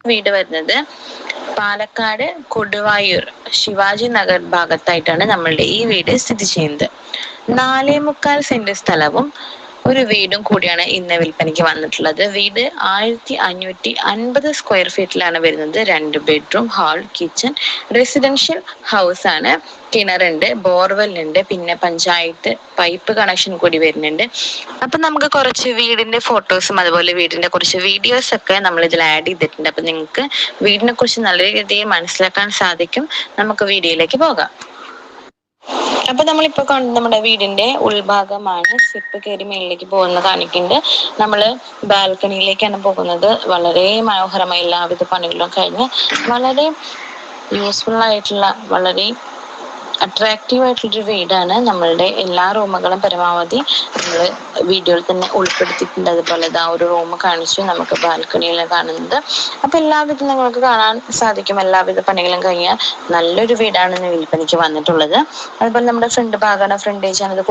വീട് വരുന്നത് പാലക്കാട് കൊടുവായൂർ ശിവാജി നഗർ ഭാഗത്തായിട്ടാണ് നമ്മളുടെ ഈ വീട് സ്ഥിതി ചെയ്യുന്നത്. 4.25 സെന്റ് സ്ഥലവും ഒരു വീടും കൂടിയാണ് ഇന്ന് വിൽപ്പനയ്ക്ക് വന്നിട്ടുള്ളത്. വീട് 1550 സ്ക്വയർ ഫീറ്റിലാണ് വരുന്നത്. 2 bedroom, hall, kitchen, residential house ആണ്. കിണറുണ്ട്, ബോർവെൽ ഉണ്ട്, പിന്നെ പഞ്ചായത്ത് പൈപ്പ് കണക്ഷൻ കൂടി വരുന്നുണ്ട്. അപ്പൊ നമുക്ക് കുറച്ച് വീടിന്റെ ഫോട്ടോസും അതുപോലെ വീടിന്റെ കുറച്ച് വീഡിയോസ് ഒക്കെ നമ്മൾ ഇതിൽ ആഡ് ചെയ്തിട്ടുണ്ട്. അപ്പൊ നിങ്ങൾക്ക് വീടിനെ കുറിച്ച് നല്ല രീതിയിൽ മനസ്സിലാക്കാൻ സാധിക്കും. നമുക്ക് വീഡിയോയിലേക്ക് പോകാം. അപ്പൊ നമ്മളിപ്പോ നമ്മുടെ വീടിന്റെ ഉൾഭാഗമാണ്. സ്റ്റെപ്പ് കയറി മേളിലേക്ക് പോകുന്ന കാണിക്കുന്നുണ്ട്. നമ്മള് ബാൽക്കണിയിലേക്കാണ് പോകുന്നത്. വളരെ മനോഹരമായ എല്ലാവിധ പണികളും കഴിഞ്ഞ് വളരെ യൂസ്ഫുൾ ആയിട്ടുള്ള വളരെ അട്രാക്റ്റീവ് ആയിട്ടുള്ളൊരു വീടാണ്. നമ്മളുടെ എല്ലാ റൂമുകളും പരമാവധി നമ്മൾ വീഡിയോയിൽ തന്നെ ഉൾപ്പെടുത്തിയിട്ടുണ്ട്. അതുപോലെ ഒരു റൂം കാണിച്ചു, നമുക്ക് ബാൽക്കണിയിൽ കാണുന്നത്. അപ്പൊ എല്ലാവിധം നിങ്ങൾക്ക് കാണാൻ സാധിക്കും. എല്ലാവിധ പണികളും കഴിഞ്ഞ നല്ലൊരു വീടാണ് വിൽപ്പനയ്ക്ക് വന്നിട്ടുള്ളത്. അതുപോലെ നമ്മുടെ ഫ്രണ്ട് ഭാഗമാണ്, ഫ്രണ്ടേജ് ആണ് ഇത്